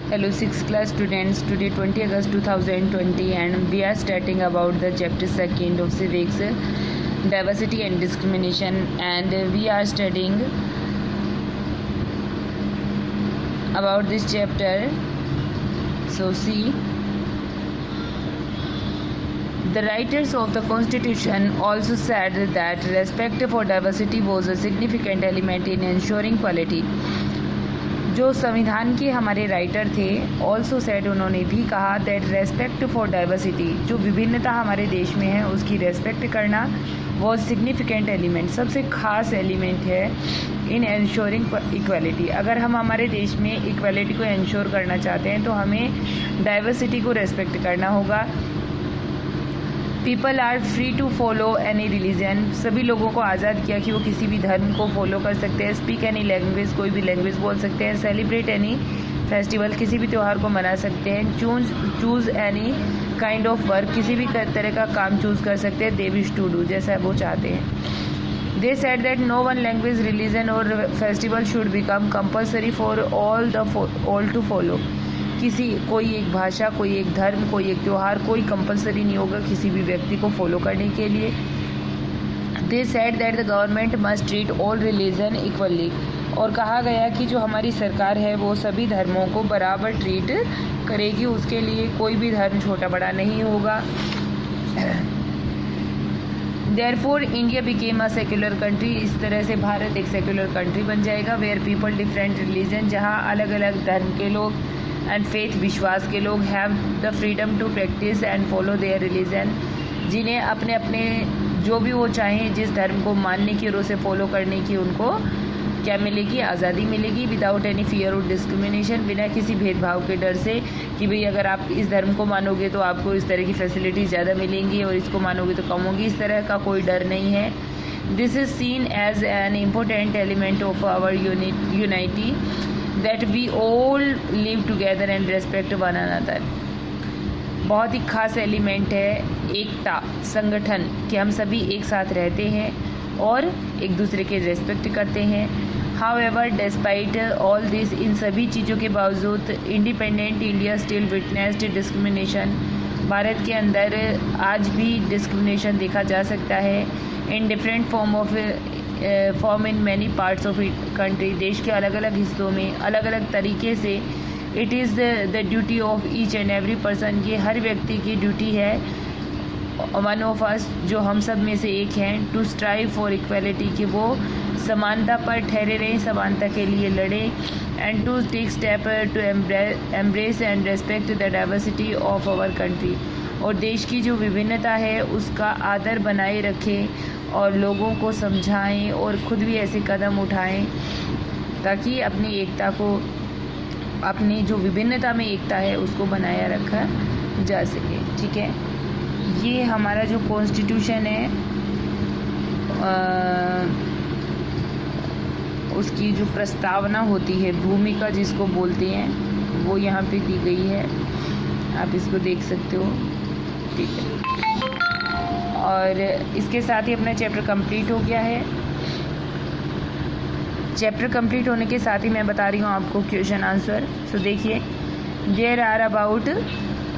Hello 6th class students, today 20 August 2020 and we are starting about the chapter 2nd of civics, diversity and discrimination, and we are studying about this chapter. So see, the writers of the constitution also said that respect for diversity was a significant element in ensuring quality. जो संविधान के हमारे writer थे also said, उन्होंने भी कहा that respect for diversity, जो विभिन्नता हमारे देश में है उसकी रेस्पेक्ट करना वो सिग्निफिकेंट एलिमेंट, सबसे खास एलिमेंट है इन एंश्योरिंग इक्वालिटी। अगर हम हमारे देश में इक्वालिटी को एंश्योर करना चाहते हैं तो हमें डाइवर्सिटी को रेस्पेक्ट करना होगा। People are free to follow any religion, सभी लोगों को आज़ाद किया कि वो किसी भी धर्म को फॉलो कर सकते हैं। स्पीक एनी लैंग्वेज, कोई भी लैंग्वेज बोल सकते हैं। सेलिब्रेट एनी फेस्टिवल, किसी भी त्यौहार को मना सकते हैं। Choose any kind of work, किसी भी तरह का काम चूज़ कर सकते हैं। दे विश टू डू, जैसा वो चाहते हैं। They said that no one language, religion और festival should become compulsory for all to follow, कोई एक भाषा, कोई एक धर्म, कोई एक त्यौहार, कोई कंपलसरी नहीं होगा किसी भी व्यक्ति को फॉलो करने के लिए। दे said that the government must treat all religion equally, और कहा गया कि जो हमारी सरकार है वो सभी धर्मों को बराबर ट्रीट करेगी, उसके लिए कोई भी धर्म छोटा बड़ा नहीं होगा। Therefore India became a secular country, इस तरह से भारत एक सेक्युलर कंट्री बन जाएगा। वेयर पीपल डिफरेंट रिलीजन, जहाँ अलग अलग धर्म के लोग एंड फेथ, विश्वास के लोग, have the freedom to practice and follow their religion, जिन्हें अपने अपने जो भी वो चाहें जिस धर्म को मानने की और उसे फॉलो करने की उनको क्या मिलेगी, आज़ादी मिलेगी। विदाउट एनी फियर और डिस्क्रिमिनेशन, बिना किसी भेदभाव के डर से कि भाई अगर आप इस धर्म को मानोगे तो आपको इस तरह की फैसिलिटीज़ ज़्यादा मिलेंगी और इसको मानोगे तो कम होगी, इस तरह का कोई डर नहीं है। This is seen as an important element of our unity, that we all live together and respect one another. बहुत ही खास एलिमेंट है एकता, संगठन, कि हम सभी एक साथ रहते हैं और एक दूसरे के रेस्पेक्ट करते हैं। हाउएवर डिस्पाइट ऑल दिस, इन सभी चीज़ों के बावजूद independent India still witnessed discrimination, Bharat के अंदर आज भी डिस्क्रिमिनेशन देखा जा सकता है। In different form in many parts of country, देश के अलग अलग हिस्सों में अलग अलग तरीके से। It is the duty of each and every person, ये हर व्यक्ति की ड्यूटी है, वन ऑफ अस, जो हम सब में से एक हैं, टू स्ट्राइव फॉर इक्वलिटी, कि वो समानता पर ठहरे रहें, समानता के लिए लड़ें। And to take step to embrace and respect the diversity of our country, और देश की जो विभिन्नता है उसका आदर बनाए रखें और लोगों को समझाएं और ख़ुद भी ऐसे कदम उठाएं ताकि अपनी एकता को, अपनी जो विभिन्नता में एकता है उसको बनाया रखा जा सके। ठीक है, ये हमारा जो कॉन्स्टिट्यूशन है उसकी जो प्रस्तावना होती है, भूमिका जिसको बोलते हैं, वो यहाँ पे दी गई है, आप इसको देख सकते हो। ठीक है, और इसके साथ ही अपना चैप्टर कंप्लीट हो गया है। चैप्टर कंप्लीट होने के साथ ही मैं बता रही हूँ आपको क्वेश्चन आंसर। सो देखिए, there are about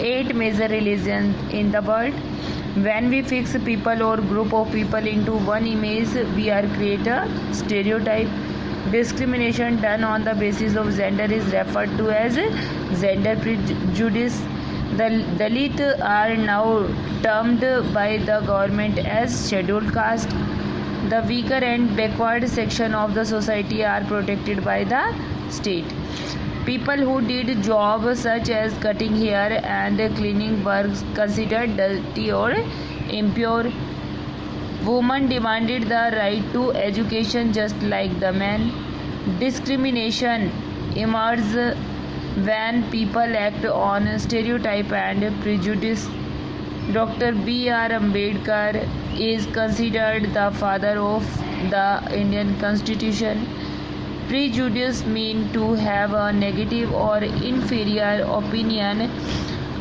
8 major religion in the world. When we fix people और group of people into one image, we are create a stereotype. Discrimination done on the basis of gender is referred to as gender prejudice. The Dalit are now termed by the government as scheduled caste. The weaker and backward section of the society are protected by the state. People who did jobs such as cutting hair and cleaning were considered dirty or impure. Women demanded the right to education just like the men. Discrimination emerges when people act on stereotype and prejudice. Dr. B.R. Ambedkar is considered the father of the Indian Constitution. Prejudice means to have a negative or inferior opinion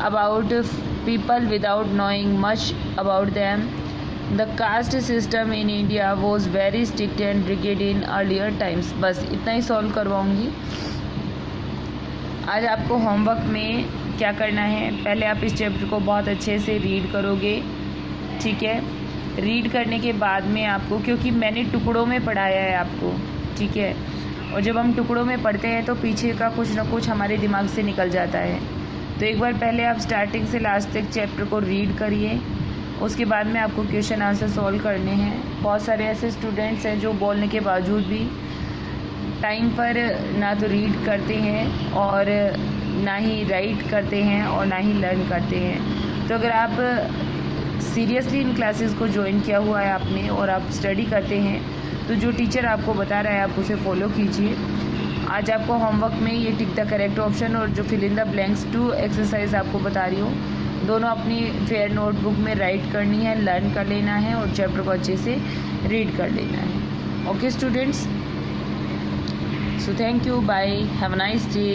about people without knowing much about them. The caste system in India was very strict and rigid in earlier times. बस इतना ही solve करवाऊंगी। आज आपको homework में क्या करना है, पहले आप इस चैप्टर को बहुत अच्छे से रीड करोगे, ठीक है। रीड करने के बाद में आपको, क्योंकि मैंने टुकड़ों में पढ़ाया है आपको, ठीक है, और जब हम टुकड़ों में पढ़ते हैं तो पीछे का कुछ ना कुछ हमारे दिमाग से निकल जाता है। तो एक बार पहले आप स्टार्टिंग से लास्ट तक चैप्टर को रीड करिए, उसके बाद में आपको क्वेश्चन आंसर सॉल्व करने हैं। बहुत सारे ऐसे स्टूडेंट्स हैं जो बोलने के बावजूद भी टाइम पर ना तो रीड करते हैं और ना ही राइट करते हैं और ना ही लर्न करते हैं। तो अगर आप सीरियसली इन क्लासेस को ज्वाइन किया हुआ है आपने और आप स्टडी करते हैं तो जो टीचर आपको बता रहा है आप उसे फॉलो कीजिए। आज आपको होमवर्क में ये टिक द करेक्ट ऑप्शन और जो fill in the blanks to exercise आपको बता रही हूँ, दोनों अपनी फेयर नोटबुक में राइट करनी है, लर्न कर लेना है और चैप्टर को अच्छे से रीड कर लेना है। Okay students, so thank you, bye, have a nice day.